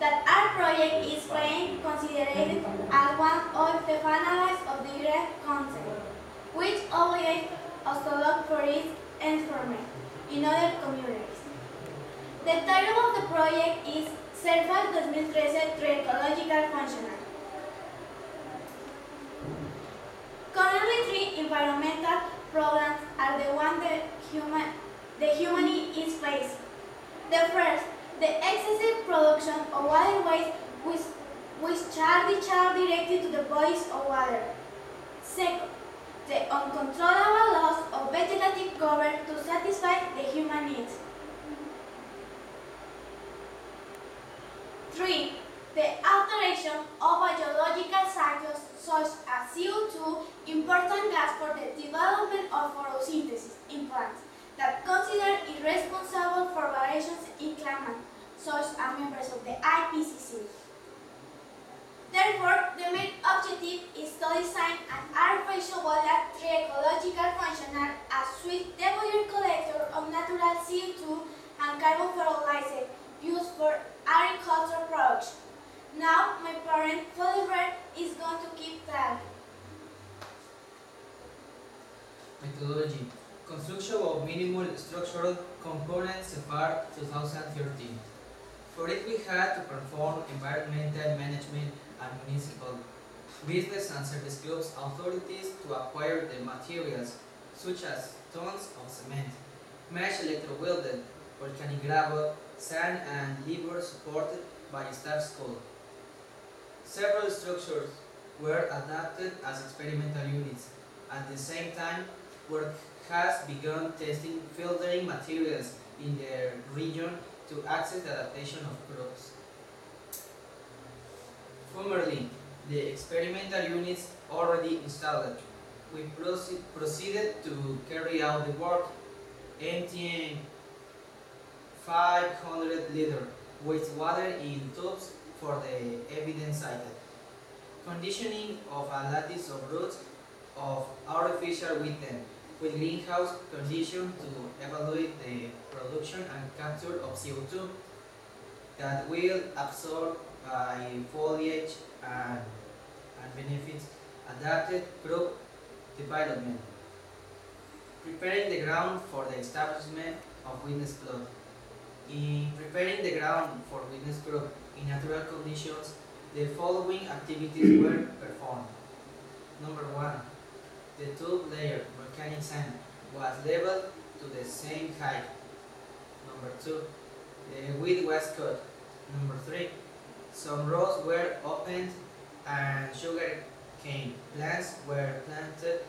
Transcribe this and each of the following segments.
that our project is being considered as one of the finalists of the Direct Consent, which obligates us to look for its enforcement in other communities. The title of the project is Servicios 2013 Ecological Functional. Currently, 3 environmental programs are the one the humanity is facing. The first, the excessive production of water waste which are discharged directly to the bodies of water. Second, the uncontrollable loss of vegetative cover to satisfy the human needs. 3. The alteration of biological cycles such as CO2, important gas for the development of photosynthesis in plants that consider irresponsible for variations in climate, such as members of the IPCC. Therefore, the main objective is to design an artificial wetland 3 ecological functional as sweet devolution collector of natural CO2 and carbon fertilizer used for agricultural production. Now, my parent, Felicidades, is going to keep track. Methodology. Construction of minimal structural components FAR 2013. For it, we had to perform environmental management and municipal business and service groups authorities to acquire the materials such as tons of cement, mesh electro-welded, volcanic gravel, sand and labor supported by staff school. Several structures were adapted as experimental units. At the same time, work has begun testing filtering materials in the region to access the adaptation of crops. Formerly, the experimental units already installed, we proceeded to carry out the work, emptying 500-liter wastewater in tubs for the evidence cited. Conditioning of a lattice of roots of artificial wetland with greenhouse conditions to evaluate the production and capture of CO2 that will absorb by foliage and benefits adapted crop development. Preparing the ground for the establishment of witness plot. In preparing the ground for witness crop in natural conditions, the following activities were performed. Number 1. The tube layer, volcanic sand, was leveled to the same height. Number 2. The weed was cut. Number 3. Some rows were opened and sugar cane plants were planted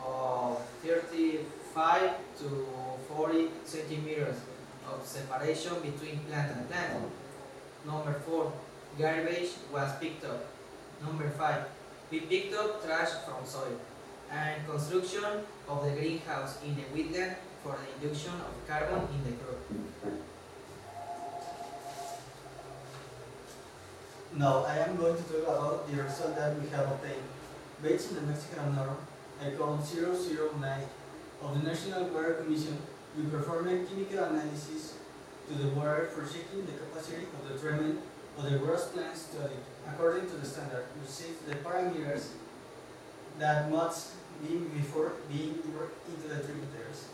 of 35 to 40 centimeters of separation between plant and plant. Number 4. Garbage was picked up. Number 5. We picked up trash from soil. And construction of the greenhouse in the wetland for the induction of carbon in the crop. Now I am going to talk about the result that we have obtained. Based on the Mexican norm, Code 009 of the National Water Commission, we performed a chemical analysis to the water for checking the capacity of the treatment of the gross plant study according to the standard, which sets the parameters that must be before being worked into the tributaries.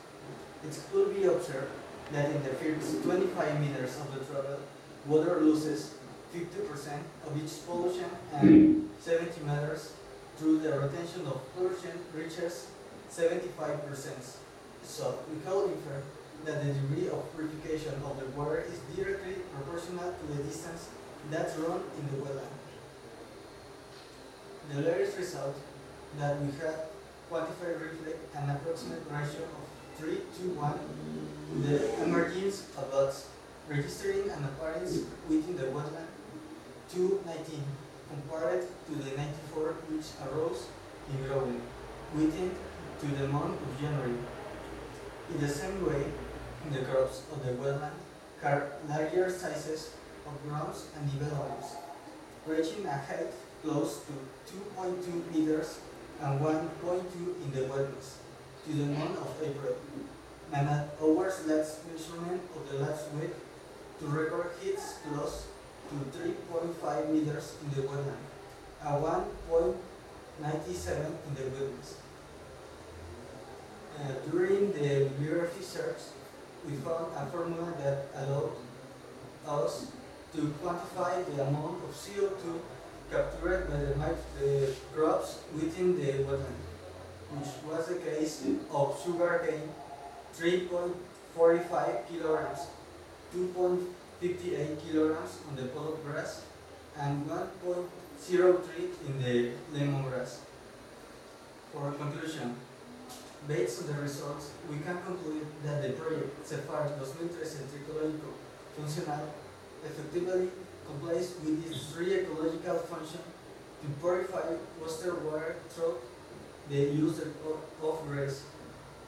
It could be observed that in the first 25 meters of the travel, water loses 50% of its pollution and 70 meters through the retention of pollution reaches 75%. So we can infer that the degree of purification of the water is directly proportional to the distance that's run in the wetland. The latest result that we have quantified reflect an approximate ratio of 3 to 1 in the emergence of lots, registering an appearance within the wetland to 19 compared to the 94 which arose in growing within to the month of January. In the same way, the crops of the wetland have larger sizes of grounds and developments, reaching a height close to 2.2 meters and 1.2 in the wetlands to the month of April, and at our last measurement of the last week to record heat loss to 3.5 meters in the wetland and 1.97 in the wilderness. During the bibliography search, we found a formula that allowed us to quantify the amount of CO2 captured by the crops within the wetland, which was the case of sugarcane, 3.45 kilograms, 2.58 kilograms on the pollock grass, and 1.03 in the lemongrass. For conclusion, based on the results, we can conclude that the project CEFAR 2013 Tecnológico Funcional effectively complies with its three ecological functions to purify water through the use of rays,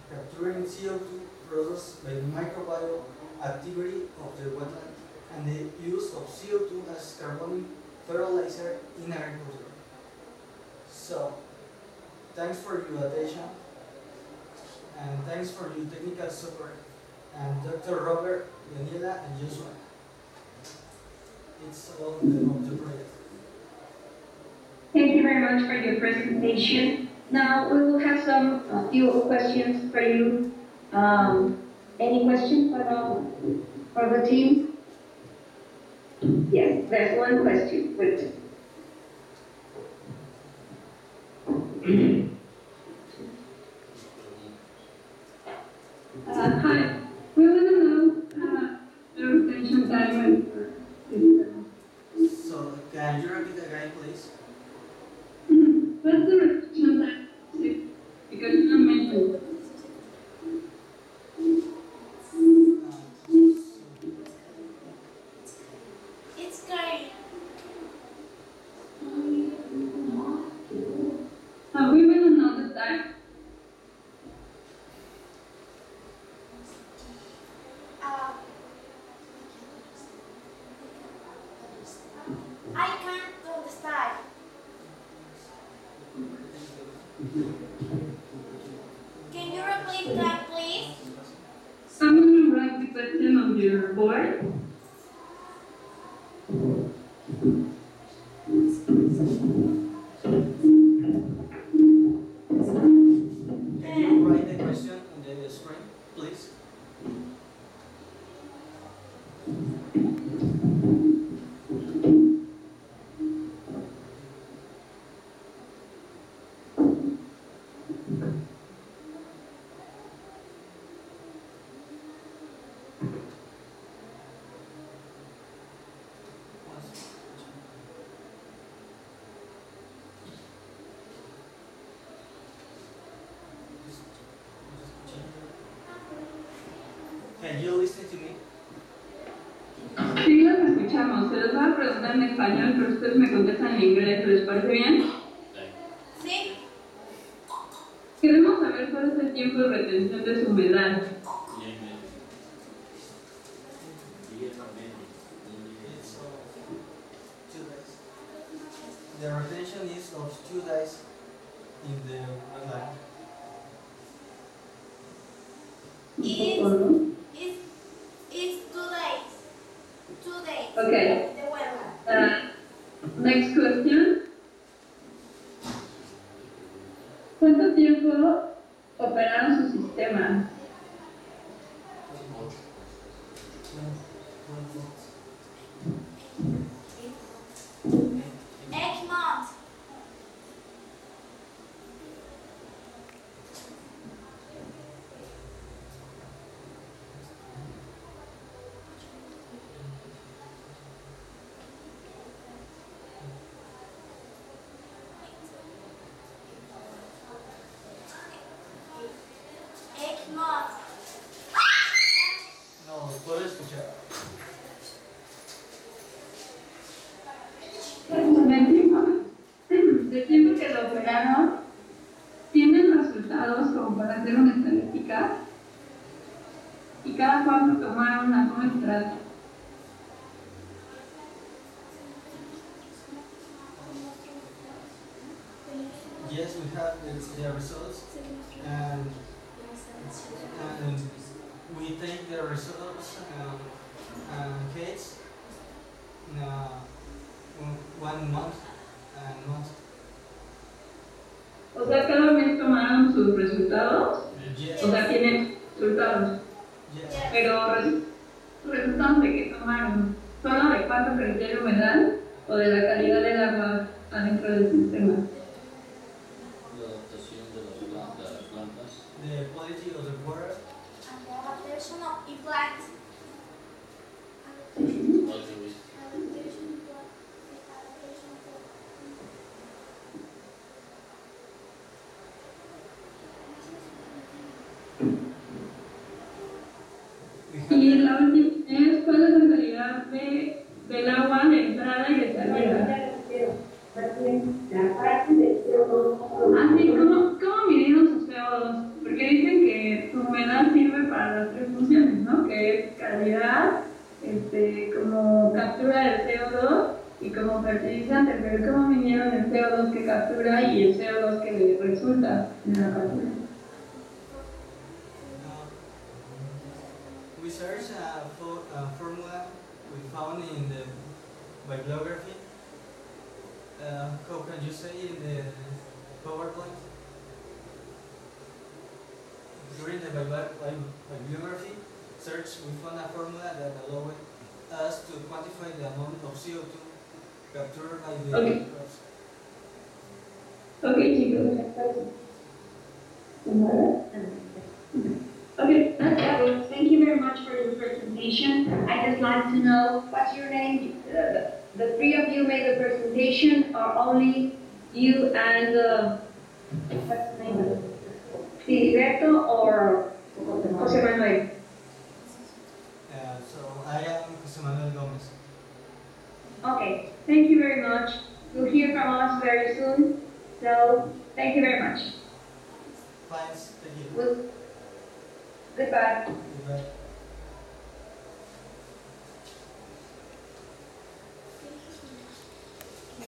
capturing CO2 produced by the microbial activity of the wetland, and the use of CO2 as carbonic fertilizer in agriculture. So, thanks for your attention, and thanks for your technical support, and Dr. Robert, Daniela, and Joshua. It's all of the project. Thank you very much for your presentation. Now we will have some few questions for you. Any questions for the team? Yes, there's one question. Wait. Hi. We want to know the retention time. So, can you repeat again, please? What's the retention time? Because you don't mention it. It's scary. We want to know the time. I can't understand. Can you repeat that, please? I'm going to write the question on your board. Can you write the question on the screen, please? Can you listen to me? Sí, los escuchamos. Se los voy a preguntar en español, pero ustedes me contestan en inglés. ¿Les parece bien? Sí. Queremos saber cuál es el tiempo de retención de su humedal. It's 2 days. The retention is of 2 days in the wetland. It's 2 days. 2 days. Okay. The weather. Next question. ¿Cuánto tiempo operaron su sistema? 8 months. No, puedo escuchar. Del tiempo que lo operaron, ¿tienen resultados como para hacer una estadística? ¿Y cada cuánto tomaron las muestras? Yes, we have the results, and we take the results, Kate, 1 month and month. O sea, cada mes tomaron sus resultados. Yes. O sea, tienen resultados. Yes. Pero resultados de qué tomaron. ¿Solo de cuánto creció el humedal o de la calidad del agua adentro del sistema? La adaptación de las plantas. The quality of the water. And the adaptation of the plants. Y la última es cuál es la calidad del agua de entrada y de salida. Así, ¿cómo midieron sus CO2? Porque dicen que su humedal sirve para las 3 funciones, ¿no? Que es calidad, como captura del CO2 y como fertilizante. Pero ¿cómo midieron el CO2 que captura y el CO2 que resulta en la captura? We searched a formula we found in the bibliography. How can you say in the PowerPoint? During the bibliography search, we found a formula that allowed us to quantify the amount of CO2 captured by the crops. Okay, chicos. Okay, that's all. Thank you very much for your presentation. I'd just like to know what's your name. The 3 of you made the presentation, or only you and what's the name of it? Filiberto or José Manuel? So I am José Manuel Gomez. Okay, thank you very much. You'll hear from us very soon. So thank you very much. Thanks. Thank you. Goodbye. Goodbye.